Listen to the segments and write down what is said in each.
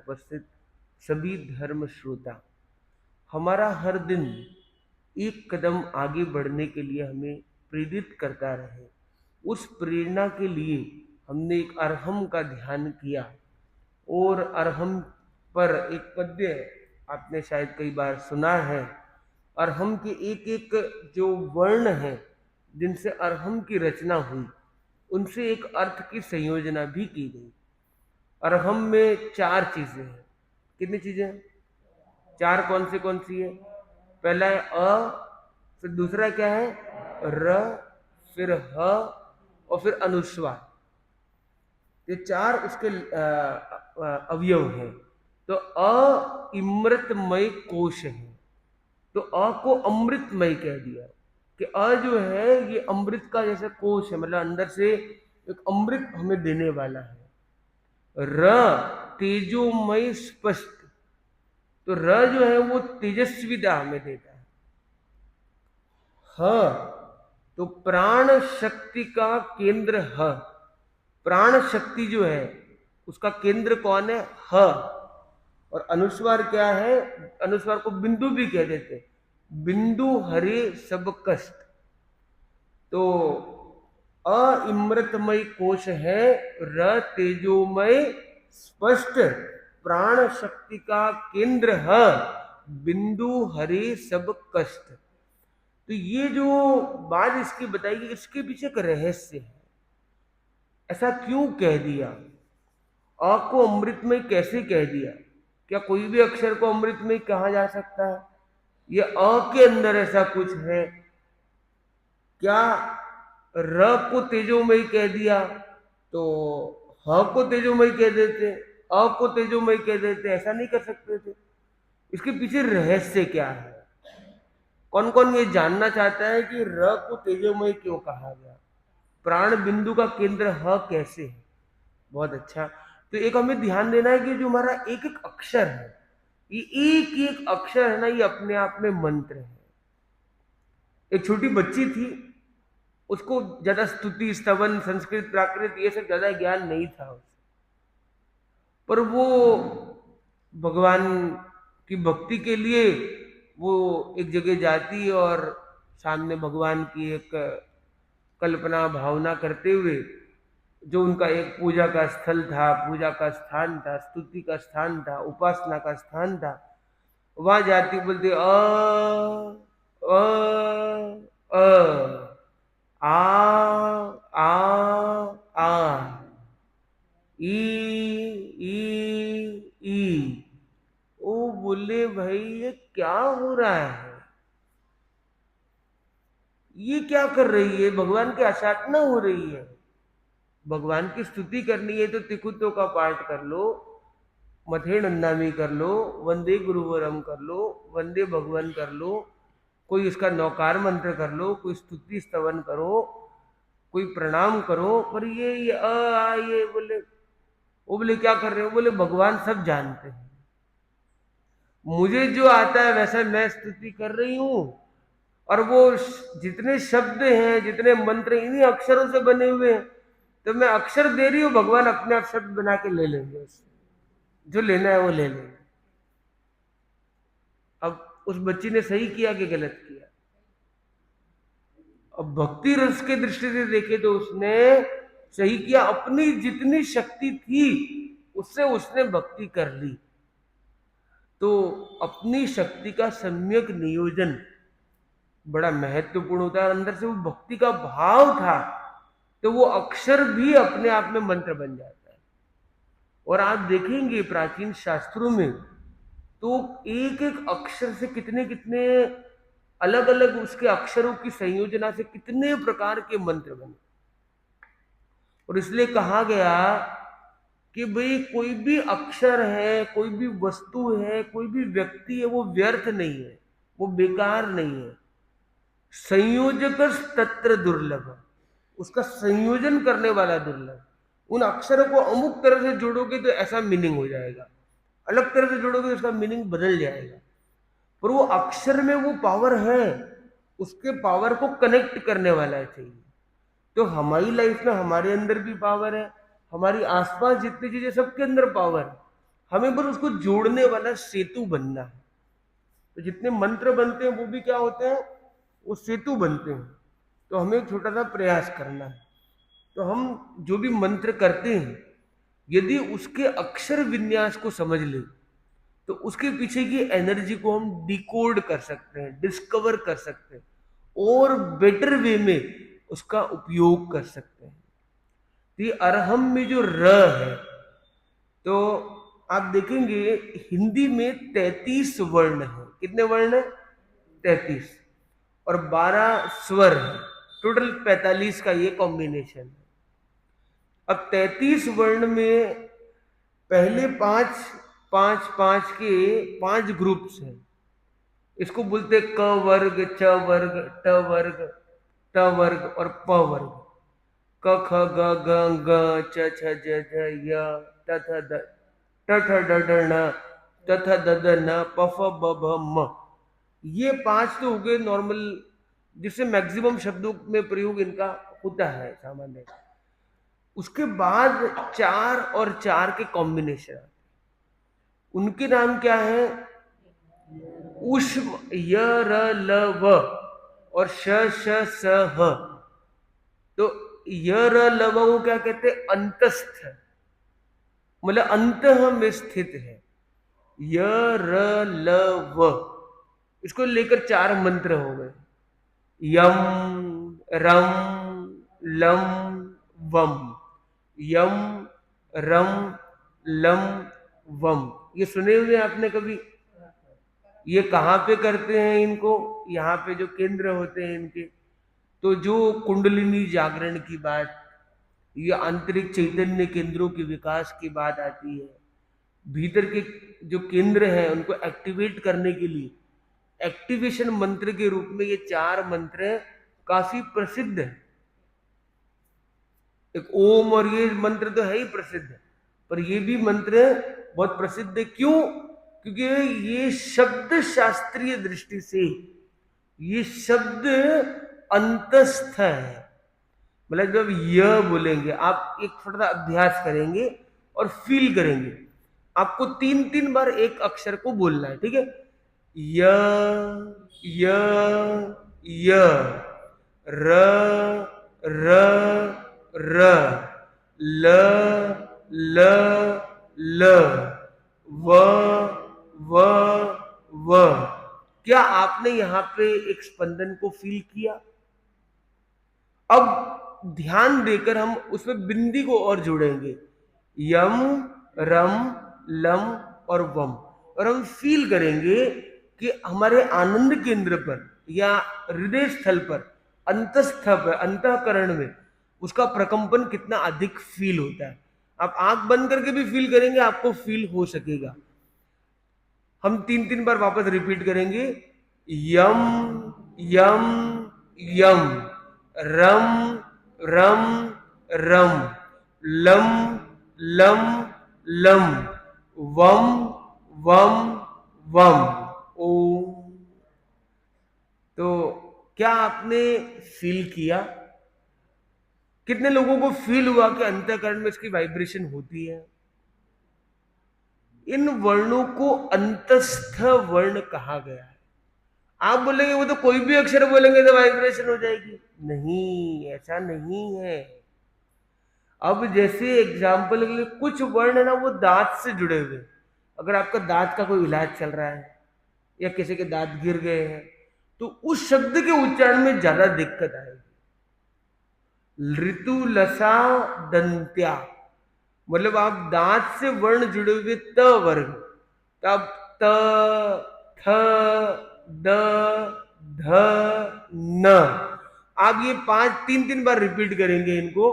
उपस्थित सभी धर्म श्रोता, हमारा हर दिन एक कदम आगे बढ़ने के लिए हमें प्रेरित करता रहे, उस प्रेरणा के लिए हमने एक अरहम का ध्यान किया। और अरहम पर एक पद्य आपने शायद कई बार सुना है। अरहम के एक एक जो वर्ण हैं जिनसे अरहम की रचना हुई, उनसे एक अर्थ की संयोजना भी की गई। अरहम में 4 चीजें हैं। कितनी चीजें हैं? 4। कौन सी है? पहला है अ, फिर दूसरा क्या है? र, फिर ह, और फिर अनुस्वार। ये 4 उसके अवयव हैं। तो अ इमृतमय कोश है, तो अ को अमृतमय कह दिया कि अ जो है ये अमृत का जैसा कोश है, मतलब अंदर से एक अमृत हमें देने वाला है। र तेजोमय स्पष्ट, तो र जो है वो तेजस्विता हमें देता है। ह तो प्राण शक्ति का केंद्र ह, प्राण शक्ति जो है उसका केंद्र कौन है? ह। और अनुस्वार क्या है? अनुस्वार को बिंदु भी कह देते हैं। बिंदु हरे सब कष्ट, तो अ इमृतमय कोश है, र तेजोमय स्पष्ट, प्राण शक्ति का केंद्र ह, बिंदु हरे सब कष्ट। तो ये जो बात इसकी बताएगी, इसके पीछे एक रहस्य है। ऐसा क्यों कह दिया? अ को अमृतमय कैसे कह दिया? क्या कोई भी अक्षर को अमृतमय कहा जा सकता है? ये अ के अंदर ऐसा कुछ है क्या? र को तेजोमय कह दिया तो ह को तेजोमय कह देते, अ को तेजोमय कह देते, ऐसा नहीं कर सकते थे? इसके पीछे रहस्य क्या है? कौन कौन ये जानना चाहता है कि र को तेजोमय क्यों कहा गया? प्राण बिंदु का केंद्र ह कैसे है? बहुत अच्छा। तो एक हमें ध्यान देना है कि जो हमारा एक एक अक्षर है, ये एक एक अक्षर है ना, ये अपने आप में मंत्र है। एक छोटी बच्ची थी, उसको ज्यादा स्तुति स्तवन संस्कृत प्राकृत ये सब ज्यादा ज्ञान नहीं था उसे, पर वो भगवान की भक्ति के लिए वो एक जगह जाती और सामने भगवान की एक कल्पना भावना करते हुए, जो उनका एक पूजा का स्थल था, पूजा का स्थान था, स्तुति का स्थान था, उपासना का स्थान था, वहां जाती बोलती अ आ आ आ ई ई ई। ओ बोले भाई ये क्या हो रहा है? ये क्या कर रही है? भगवान की आराधना हो रही है, भगवान की स्तुति करनी है तो तिकुतो का पाठ कर लो, मथे नंदामी कर लो, वंदे गुरुवरम कर लो, वंदे भगवान कर लो, कोई इसका नौकार मंत्र कर लो, कोई स्तुति स्तवन करो, कोई प्रणाम करो, पर ये आ ये बोले, वो बोले क्या कर रहे हो? बोले भगवान सब जानते हैं, मुझे जो आता है वैसा मैं स्तुति कर रही हूं, और वो जितने शब्द हैं, जितने मंत्र इन्हीं अक्षरों से बने हुए हैं, तो मैं अक्षर दे रही हूँ, भगवान अपने आप शब्द बना के ले लेंगे, उससे जो लेना है वो ले लेंगे। अब उस बच्ची ने सही किया कि गलत किया? अब भक्ति रस के दृष्टि से देखे तो उसने सही किया, अपनी जितनी शक्ति थी उससे उसने भक्ति कर ली। तो अपनी शक्ति का सम्यक नियोजन बड़ा महत्वपूर्ण होता है। अंदर से वो भक्ति का भाव था तो वो अक्षर भी अपने आप में मंत्र बन जाता है। और आप देखेंगे प्राचीन शास्त्रों में तो एक एक अक्षर से कितने कितने अलग अलग उसके अक्षरों की संयोजना से कितने प्रकार के मंत्र बने। और इसलिए कहा गया कि भाई कोई भी अक्षर है, कोई भी वस्तु है, कोई भी व्यक्ति है, वो व्यर्थ नहीं है, वो बेकार नहीं है। संयोजक तत्र दुर्लभ, उसका संयोजन करने वाला दुर्लभ। उन अक्षरों को अमुक तरह से जोड़ोगे तो ऐसा मीनिंग हो जाएगा, अलग तरह से जोड़ोगे तो उसका मीनिंग बदल जाएगा। पर वो अक्षर में वो पावर है, उसके पावर को कनेक्ट करने वाला चाहिए। तो हमारी लाइफ में हमारे अंदर भी पावर है, हमारी आसपास जितनी चीजें सबके अंदर पावर है। हमें बस उसको जोड़ने वाला सेतु बनना है। तो जितने मंत्र बनते हैं वो भी क्या होते हैं, वो सेतु बनते हैं। तो हमें एक छोटा सा प्रयास करना है। तो हम जो भी मंत्र करते हैं, यदि उसके अक्षर विन्यास को समझ ले तो उसके पीछे की एनर्जी को हम डिकोड कर सकते हैं, डिस्कवर कर सकते हैं, और बेटर वे में उसका उपयोग कर सकते हैं। तो ये अरहम में जो र है, तो आप देखेंगे हिंदी में 33 वर्ण है। कितने वर्ण है? 33। और 12 स्वर है। टोटल 45 का ये कॉम्बिनेशन है। अब 33 वर्ण में पहले पांच पांच पांच के 5 ग्रुप्स हैं। इसको बोलते क वर्ग, च वर्ग, ट वर्ग, ट वर्ग और प वर्ग। क ख ग घ ङ च छ ज झ य ट थ द ट ठ ड ढ ण त थ द द न प फ ब भ म। ये 5 तो हो गए नॉर्मल, जिससे मैक्सिमम शब्दों में प्रयोग इनका होता है सामान्य। उसके बाद 4 और 4 के कॉम्बिनेशन, उनके नाम क्या है? उष्म, य र ल व और श श स ह। तो य र ल व को क्या कहते हैं? अंतस्थ, मतलब अंत में स्थित है। य र ल व, इसको लेकर 4 मंत्र हो गए। यम रम लम वम। यम रम लम वम। ये सुने हुए आपने कभी? ये कहाँ पे करते हैं इनको? यहाँ पे जो केंद्र होते हैं इनके। तो जो कुंडलिनी जागरण की बात, ये आंतरिक चैतन्य केंद्रों के विकास की बात आती है। भीतर के जो केंद्र हैं उनको एक्टिवेट करने के लिए एक्टिवेशन मंत्र के रूप में ये 4 मंत्र काफी प्रसिद्ध है। एक ओम और ये मंत्र तो है ही प्रसिद्ध, पर ये भी मंत्र बहुत प्रसिद्ध है। क्यों? क्योंकि ये शब्द शास्त्रीय दृष्टि से ये शब्द अंतस्थ है। मतलब जब यह बोलेंगे, आप एक छोटा सा अभ्यास करेंगे और फील करेंगे। आपको 3 बार एक अक्षर को बोलना है, ठीक है? य य य र र र ल ल ल व व व। क्या आपने यहां पे एक स्पंदन को फील किया? अब ध्यान देकर हम उसमें बिंदी को और जोड़ेंगे। यम रम लम और वम। और हम फील करेंगे कि हमारे आनंद केंद्र पर या हृदय स्थल पर, अंतस्थ पर, अंतःकरण में उसका प्रकंपन कितना अधिक फील होता है। आप आंख बंद करके भी फील करेंगे, आपको फील हो सकेगा। हम 3 बार वापस रिपीट करेंगे। यम यम यम रम रम रम लम लम लम वम वम वम। ओम। तो क्या आपने फील किया? कितने लोगों को फील हुआ कि अंतःकरण में इसकी वाइब्रेशन होती है? इन वर्णों को अंतस्थ वर्ण कहा गया है। आप बोलेंगे वो तो कोई भी अक्षर बोलेंगे तो वाइब्रेशन हो जाएगी। नहीं, ऐसा नहीं है। अब जैसे एग्जाम्पल के लिए कुछ वर्ण है ना, वो दांत से जुड़े हुए। अगर आपका दांत का कोई इलाज चल रहा है या किसी के दांत गिर गए हैं, तो उस शब्द के उच्चारण में ज्यादा दिक्कत आएगी। ऋतु लसा दंत्या, मतलब आप दांत से वर्ण जुड़े हुए त वर्ग, तब त थ द ध न। आप ये 3 बार रिपीट करेंगे इनको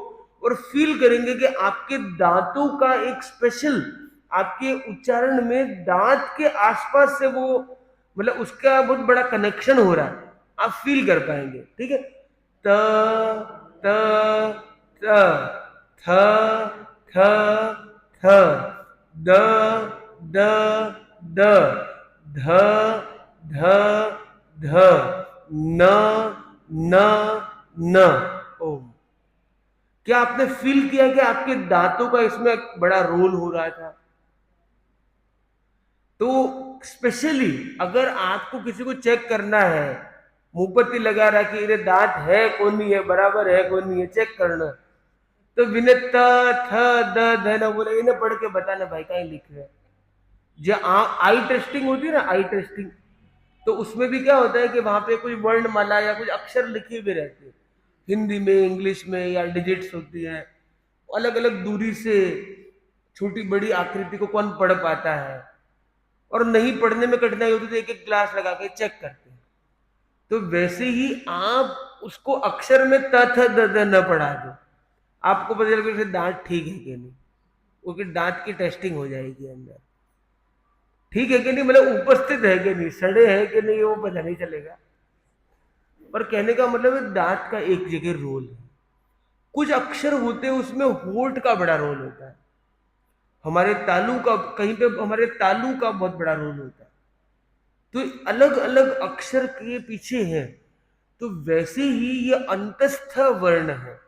और फील करेंगे कि आपके दांतों का एक स्पेशल, आपके उच्चारण में दांत के आसपास से वो, मतलब उसका बहुत बड़ा कनेक्शन हो रहा है। आप फील कर पाएंगे, ठीक है? त त त थ थ थ द द द ध ध ध न न न। ओम। क्या आपने फील किया कि आपके दांतों का इसमें बड़ा रोल हो रहा था? तो स्पेशली अगर आपको किसी को चेक करना है, मुंहपत्ती लगा रहा कि अरे दांत है कौन नहीं है, बराबर है कौन नहीं है, चेक करना, तो बिना त थ द ध ना बोले इन्हें पढ़ के बताना भाई कहीं लिख रहे हैं। जो आई टेस्टिंग होती है ना, आई टेस्टिंग, तो उसमें भी क्या होता है कि वहां पे कोई वर्णमाला या कुछ अक्षर लिखे हुए रहते हैं, हिंदी में इंग्लिश में, या डिजिट्स होती है, अलग अलग दूरी से, छोटी बड़ी आकृति को कौन पढ़ पाता है, और नहीं पढ़ने में कठिनाई होती तो एक एक ग्लास लगा के चेक करते हैं। तो वैसे ही आप उसको अक्षर में त थ द द न पढ़ा दो, आपको पता चलेगा कि दांत ठीक है कि नहीं, क्योंकि दांत की टेस्टिंग हो जाएगी अंदर, ठीक है कि नहीं, मतलब उपस्थित है कि नहीं, सड़े हैं कि नहीं, वो पता नहीं चलेगा। पर कहने का मतलब है दांत का एक जगह रोल है। कुछ अक्षर होते हैं उसमें होठ का बड़ा रोल होता है, हमारे तालु का, कहीं पे हमारे तालु का बहुत बड़ा रोल होता है। तो अलग अलग अक्षर के पीछे है। तो वैसे ही ये अंतस्थ वर्ण है,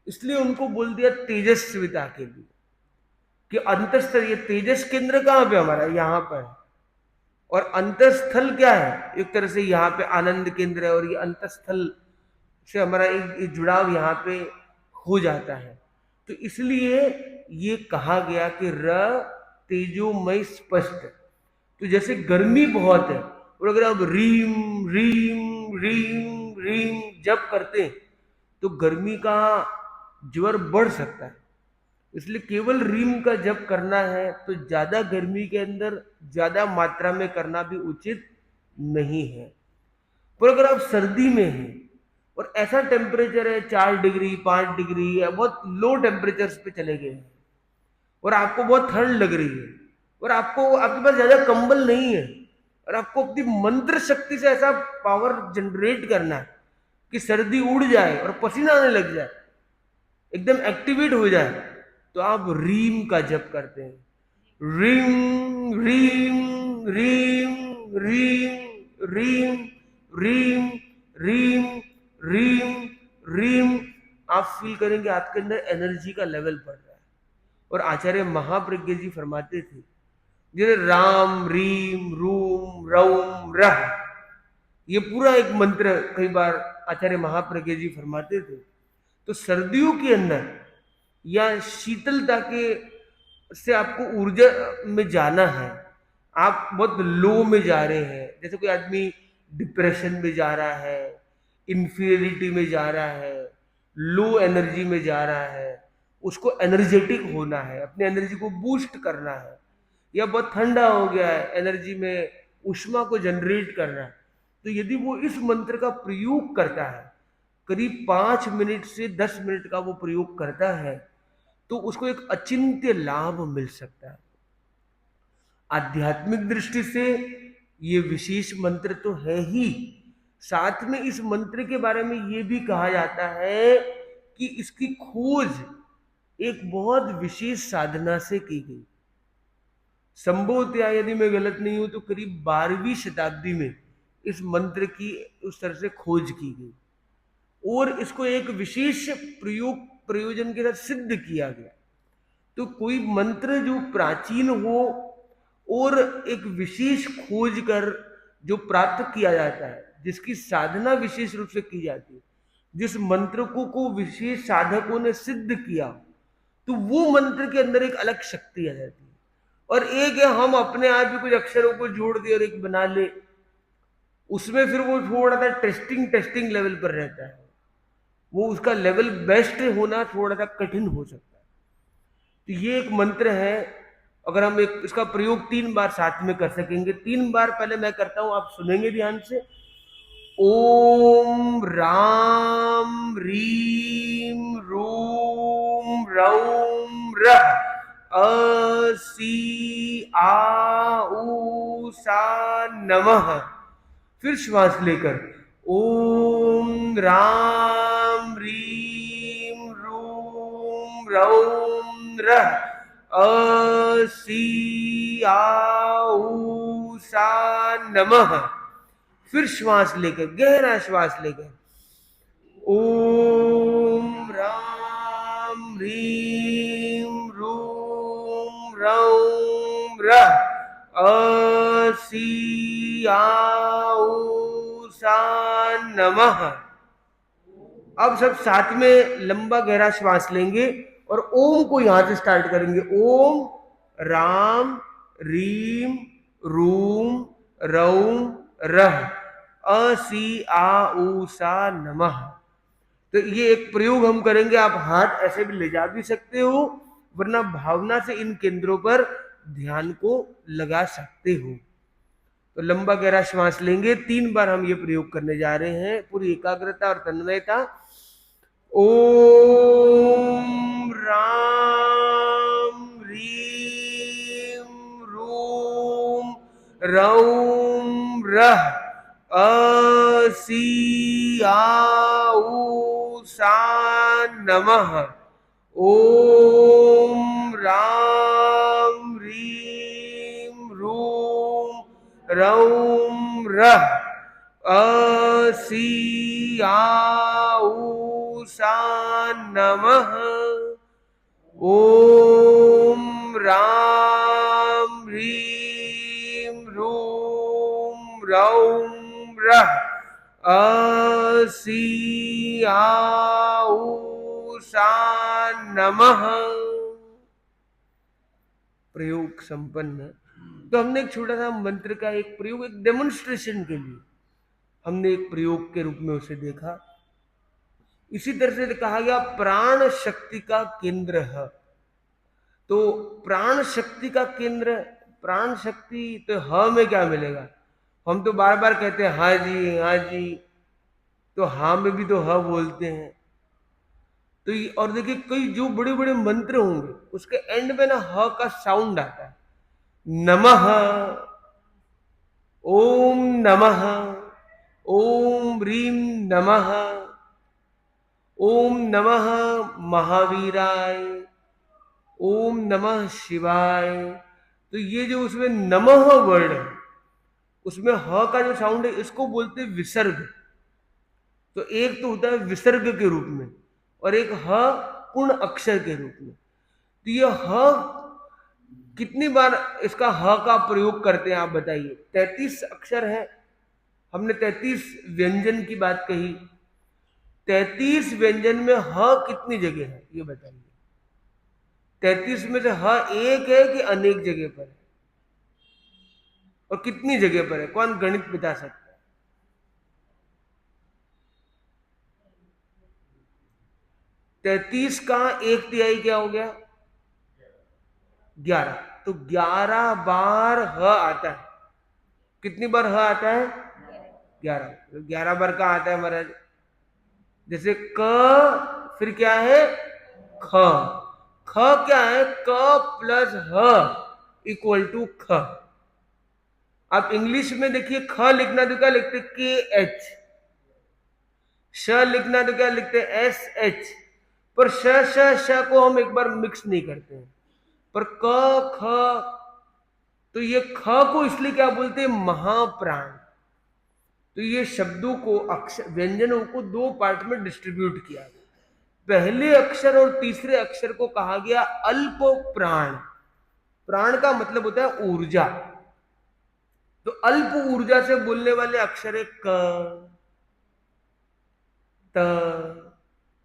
इसलिए उनको बोल दिया तेजस्विता के लिए कि अंतस्थ, ये तेजस केंद्र कहां पे हमारा, यहां पर है। और अंतस्थल क्या है, एक तरह से यहाँ पे आनंद केंद्र है, और ये अंतस्थल से हमारा एक जुड़ाव यहाँ पे हो जाता है। तो इसलिए ये कहा गया कि र तेजोमय स्पष्ट। तो जैसे गर्मी बहुत है, और अगर आप रीम रीम रीम रीम जप करते हैं तो गर्मी का ज्वर बढ़ सकता है, इसलिए केवल रीम का जप करना है। तो ज्यादा गर्मी के अंदर ज्यादा मात्रा में करना भी उचित नहीं है। पर अगर आप सर्दी में हैं और ऐसा टेम्परेचर है 4 डिग्री 5 डिग्री या बहुत लो टेम्परेचर पे चले गए हैं, और आपको बहुत ठंड लग रही है, और आपको, आपके पास ज्यादा कंबल नहीं है, और आपको अपनी मंत्र शक्ति से ऐसा पावर जनरेट करना है कि सर्दी उड़ जाए और पसीना आने लग जाए, एकदम एक्टिवेट हो जाए, तो आप रीम का जप करते हैं। रीम रीम रीम रीम रीम रीम रीम रीम रीम। आप फील करेंगे आपके अंदर एनर्जी का लेवल बढ़ रहा है। और आचार्य महाप्रज्ञ जी फरमाते थे, जैसे राम रीम रूम रौम रह, ये पूरा एक मंत्र कई बार आचार्य महाप्रज्ञ जी फरमाते थे। तो सर्दियों के अंदर या शीतलता के से आपको ऊर्जा में जाना है, आप बहुत लो में जा रहे हैं, जैसे कोई आदमी डिप्रेशन में जा रहा है, इंफीरियरिटी में जा रहा है, लो एनर्जी में जा रहा है, उसको एनर्जेटिक होना है, अपनी एनर्जी को बूस्ट करना है, या बहुत ठंडा हो गया है, एनर्जी में ऊष्मा को जनरेट करना है, तो यदि वो इस मंत्र का प्रयोग करता है, करीब 5 मिनट से 10 मिनट का वो प्रयोग करता है, तो उसको एक अचिंत्य लाभ मिल सकता है। आध्यात्मिक दृष्टि से ये विशेष मंत्र तो है ही, साथ में इस मंत्र के बारे में ये भी कहा जाता है कि इसकी खोज एक बहुत विशेष साधना से की गई। संभवतः यदि मैं गलत नहीं हूं तो करीब 12वीं शताब्दी में इस मंत्र की उस तरह से खोज की गई, और इसको एक विशेष प्रयोजन के साथ सिद्ध किया गया। तो कोई मंत्र जो प्राचीन हो और एक विशेष खोज कर जो प्राप्त किया जाता है, जिसकी साधना विशेष रूप से की जाती है, जिस मंत्र को विशेष साधकों ने सिद्ध किया, तो वो मंत्र के अंदर एक अलग शक्ति आ जाती है। और एक है हम अपने आप भी कुछ अक्षरों को जोड़ दे और एक बना ले, उसमें फिर वो थोड़ा सा टेस्टिंग लेवल पर रहता है, वो उसका लेवल बेस्ट होना थोड़ा सा कठिन हो सकता है। तो ये एक मंत्र है, अगर हम एक इसका प्रयोग 3 बार साथ में कर सकेंगे, 3 बार पहले मैं करता हूं, आप सुनेंगे ध्यान से। ओम राम रीम रूम रौम रह अ सी आ उ सा नमः। फिर श्वास लेकर ओम राम रीम रूम रौम रह अ सी आ उ सा नमः। फिर श्वास लेकर, गहरा श्वास लेकर ओम राम रीम रूम रौम रह अ सी आ उ सा नमः। अब सब साथ में लंबा गहरा श्वास लेंगे और ओम को यहां से स्टार्ट करेंगे। ओम राम रीम रूम रौम रह अ सी आ उ सा नमः। तो ये एक प्रयोग हम करेंगे। आप हाथ ऐसे भी ले जा भी सकते हो, वरना भावना से इन केंद्रों पर ध्यान को लगा सकते हो। तो लंबा गहरा श्वास लेंगे, 3 बार हम ये प्रयोग करने जा रहे हैं, पूरी एकाग्रता और तन्मयता। ओम राम रीम रूम रौम रह अ सी आ उ सा नमः। ओम राम रीम रूम रौम रह अ सी आ उ सा नमः। ओम राम ह्रीम रूम रौम रह अ सी आ उ सा नमः। प्रयोग संपन्न। तो हमने एक छोटा सा मंत्र का एक प्रयोग, एक डेमोन्स्ट्रेशन के लिए हमने एक प्रयोग के रूप में उसे देखा। इसी तरह से कहा गया प्राण शक्ति का केंद्र है। तो प्राण शक्ति का केंद्र, प्राण शक्ति, तो ह में क्या मिलेगा? हम तो बार बार कहते हैं हाँ जी हाँ जी, तो हाँ में भी तो ह बोलते हैं। तो ये, और देखिए कई जो बड़े बड़े मंत्र होंगे उसके एंड में ना ह का साउंड आता है। नमः, ओम नमः, ओम ह्रीम नमः, ओम नमः महावीराय, ओम नमः शिवाय। तो ये जो उसमें नमः वर्ड है, उसमें ह का जो साउंड है, इसको बोलते हैं विसर्ग। तो एक तो होता है विसर्ग के रूप में और एक ह पूर्ण अक्षर के रूप में। तो ये ह कितनी बार इसका ह का प्रयोग करते हैं आप बताइए? 33 अक्षर है। हमने 33 व्यंजन की बात कही। 33 व्यंजन में ह कितनी जगह है ये बताइए? 33 में से ह एक है कि अनेक जगह पर है? और कितनी जगह पर है? कौन गणित बता सकता है? 33 का 1/3 क्या हो गया? 11। तो 11 बार ह आता है। कितनी बार ह आता है? 11। 11 बार का आता है महाराज? जैसे क, फिर क्या है? ख। ख क्या है? क प्लस ह इक्वल टू ख। आप इंग्लिश में देखिए, ख लिखना तो क्या लिखते? के एच। श लिखना तो क्या लिखते? S H. पर श को हम एक बार मिक्स नहीं करते हैं। पर क ख, तो ये ख को इसलिए क्या बोलते हैं? महाप्राण। तो ये शब्दों को, अक्षर व्यंजनों को 2 पार्ट में डिस्ट्रीब्यूट किया गया। पहले अक्षर और तीसरे अक्षर को कहा गया अल्प प्राण। प्राण का मतलब होता है ऊर्जा। तो अल्प ऊर्जा से बोलने वाले अक्षर है क, त,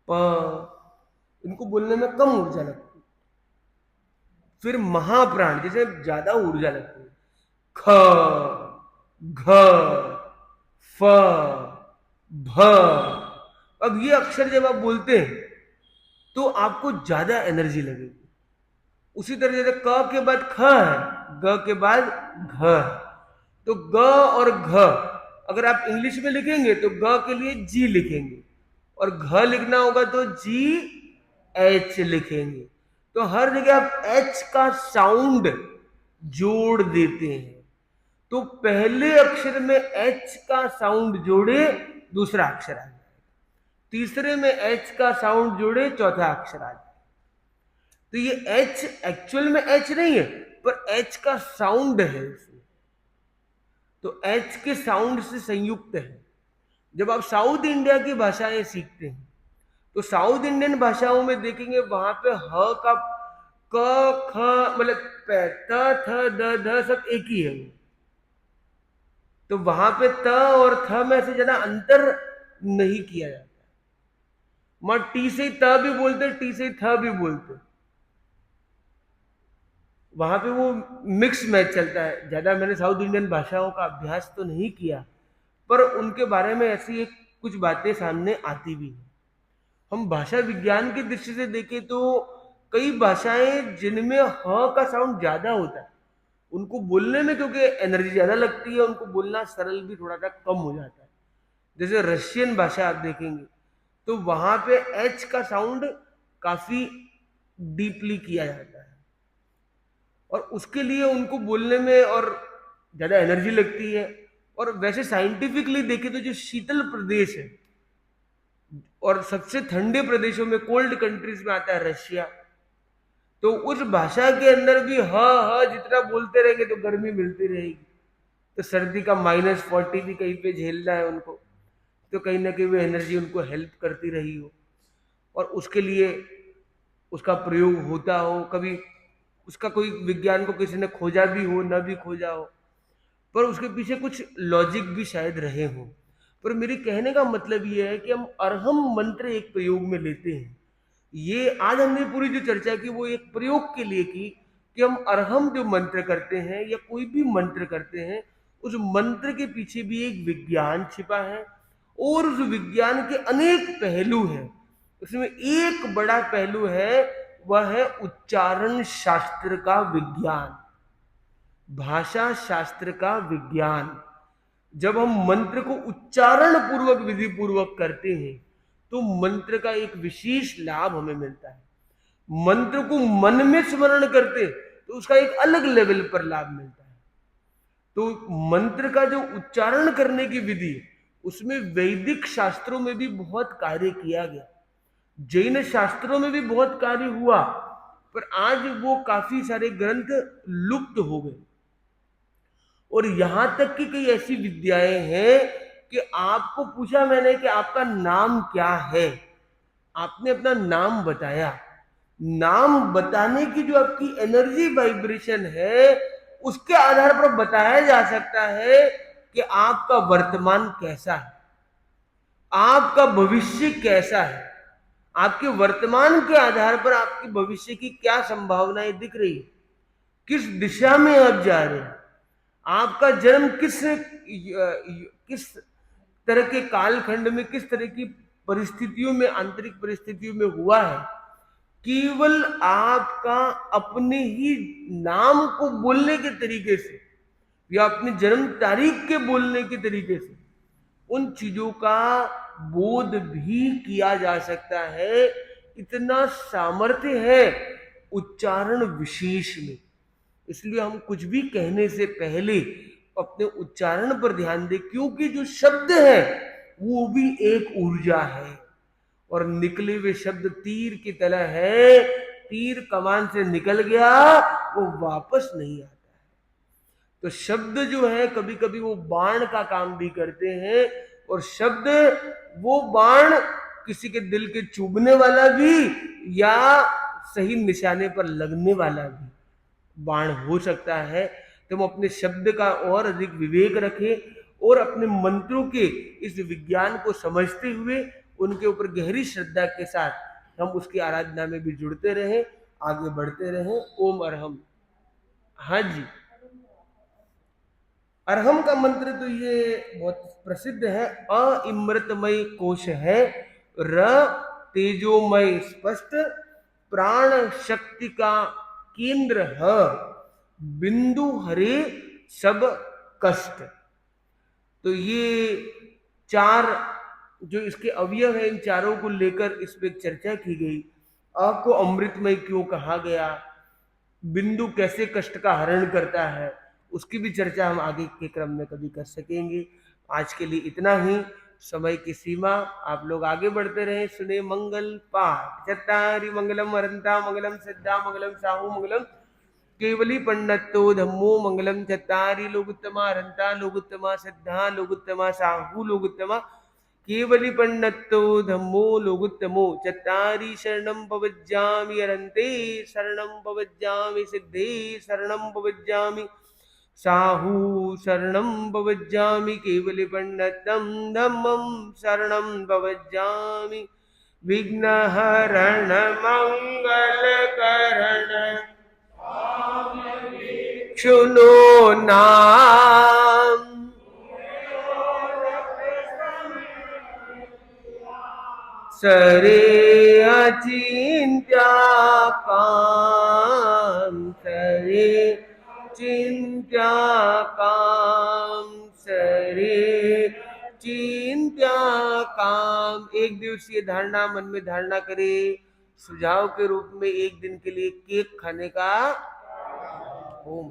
प। इनको बोलने में कम ऊर्जा लगती है। फिर महाप्राण, जैसे ज्यादा ऊर्जा लगती है, ख, घ, फ, भ। अब ये अक्षर जब आप बोलते हैं तो आपको ज्यादा एनर्जी लगेगी। उसी तरह से क के बाद ख है, ग के बाद घ है। तो ग और घ अगर आप इंग्लिश में लिखेंगे तो ग के लिए जी लिखेंगे, और घ लिखना होगा तो जी एच लिखेंगे। तो हर जगह आप एच का साउंड जोड़ देते हैं। तो पहले अक्षर में एच का साउंड जोड़े, दूसरा अक्षर आ जाए। तीसरे में एच का साउंड जोड़े, चौथा अक्षर आ जाए। तो ये एच एक्चुअल में एच नहीं है, पर एच का साउंड है इसमें। तो एच के साउंड से संयुक्त है। जब आप साउथ इंडिया की भाषाएं सीखते हैं तो साउथ इंडियन भाषाओं में देखेंगे वहां पे ह का क ख मतलब त थ द ध सब एक ही है। तो वहां पे त और थ में से ज्यादा अंतर नहीं किया जाता। वहां टी से त भी बोलते, टी से थ भी बोलते, वहां पे वो मिक्स मैच चलता है। ज्यादा मैंने साउथ इंडियन भाषाओं का अभ्यास तो नहीं किया, पर उनके बारे में ऐसी एक कुछ बातें सामने आती भी है। हम भाषा विज्ञान की दृष्टि से देखें तो कई भाषाएं जिनमें ह का साउंड ज्यादा होता है, उनको बोलने में क्योंकि एनर्जी ज्यादा लगती है, उनको बोलना सरल भी थोड़ा सा कम हो जाता है। जैसे रशियन भाषा आप देखेंगे तो वहां पे एच का साउंड काफी डीपली किया जाता है, और उसके लिए उनको बोलने में और ज्यादा एनर्जी लगती है। और वैसे साइंटिफिकली देखें तो जो शीतल प्रदेश है और सबसे ठंडे प्रदेशों में, कोल्ड कंट्रीज में आता है रशिया, तो उस भाषा के अंदर भी ह जितना बोलते रहेंगे तो गर्मी मिलती रहेगी। तो सर्दी का -40 भी कहीं पे झेलना है उनको, तो कहीं ना कहीं वो एनर्जी उनको हेल्प करती रही हो, और उसके लिए उसका प्रयोग होता हो। कभी उसका कोई विज्ञान को किसी ने खोजा भी हो, न भी खोजा हो, पर उसके पीछे कुछ लॉजिक भी शायद रहे हो। पर मेरे कहने का मतलब ये है कि हम अरहम मंत्र एक प्रयोग में लेते हैं। ये आज हमने पूरी जो चर्चा की वो एक प्रयोग के लिए की कि हम अरहम जो मंत्र करते हैं या कोई भी मंत्र करते हैं, उस मंत्र के पीछे भी एक विज्ञान छिपा है, और उस विज्ञान के अनेक पहलू हैं। उसमें एक बड़ा पहलू है, वह है उच्चारण शास्त्र का विज्ञान, भाषा शास्त्र का विज्ञान। जब हम मंत्र को उच्चारण पूर्वक, विधि पूर्वक करते हैं तो मंत्र का एक विशेष लाभ हमें मिलता है। मंत्र को मन में स्मरण करते तो उसका एक अलग लेवल पर लाभ मिलता है। तो मंत्र का जो उच्चारण करने की विधि, उसमें वैदिक शास्त्रों में भी बहुत कार्य किया गया, जैन शास्त्रों में भी बहुत कार्य हुआ, पर आज वो काफी सारे ग्रंथ लुप्त हो गए। और यहां तक कि कई ऐसी विद्याएं हैं कि आपको पूछा मैंने कि आपका नाम क्या है, आपने अपना नाम बताया, नाम बताने की जो आपकी एनर्जी वाइब्रेशन है, उसके आधार पर बताया जा सकता है कि आपका वर्तमान कैसा है, आपका भविष्य कैसा है। आपके वर्तमान के आधार पर आपके भविष्य की क्या संभावनाएं दिख रही है, किस दिशा में आप जा रहे हैं, आपका जन्म किस तरह के कालखंड में, किस तरह की परिस्थितियों में, आंतरिक परिस्थितियों में हुआ है। केवल आपका अपने ही नाम को बोलने के तरीके से या अपनी जन्म तारीख के बोलने के तरीके से उन चीजों का बोध भी किया जा सकता है। इतना सामर्थ्य है उच्चारण विशेष में। इसलिए हम कुछ भी कहने से पहले अपने उच्चारण पर ध्यान दें, क्योंकि जो शब्द है वो भी एक ऊर्जा है, और निकले हुए शब्द तीर की तरह है। तीर कमान से निकल गया, वो वापस नहीं आता है। तो शब्द जो है कभी कभी वो बाण का काम भी करते हैं, और शब्द वो बाण किसी के दिल के चुभने वाला भी या सही निशाने पर लगने वाला भी बाण हो सकता है। तो हम अपने शब्द का और अधिक विवेक रखें, और अपने मंत्रों के इस विज्ञान को समझते हुए उनके ऊपर गहरी श्रद्धा के साथ हम उसकी आराधना में भी जुड़ते रहें, आगे बढ़ते रहें। ओम अरहम। हाँ जी, अरहम का मंत्र तो ये बहुत प्रसिद्ध है। अमृतमय कोश है, र तेजोमय स्पष्ट, प्राण शक्ति का केंद्र है, बिंदु हरे सब कष्ट। तो ये चार जो इसके अवयव है, इन चारों को लेकर इस पे चर्चा की गई। अ को अमृतमय क्यों कहा गया, बिंदु कैसे कष्ट का हरण करता है, उसकी भी चर्चा हम आगे के क्रम में कभी कर सकेंगे। आज के लिए इतना ही, समय की सीमा, आप लोग आगे बढ़ते रहे। सुने मंगल पाठ। चत्तारि मंगलम अरंता मंगलम सिद्धा मंगलम साहू मंगलम केवली पंडितो धम्मो मंगलम। चत्तारि लोकोत्तमा अरंता लोकोत्तमा सिद्धा लोकोत्तमा साहू लोकोत्तमा केवली पन्नत्तो धम्मो लोगुत्तमो चत्तारि शरणं पवज्जामि अरन्ते शरणं पवज्जामि सिद्धे शरणं पवज्जामि साहू शरणं पवज्जामि केवली पन्नत्तं धम्मं शरणं पवज्जामि विघ्नहरण मंगलकरण शुनो नाम सरे अचिंत्या काम सरे चिंत्या काम सरे चिंत्या काम। एक दिवसीय धारणा मन में धारणा करे, सुझाव के रूप में एक दिन के लिए केक खाने का। ओम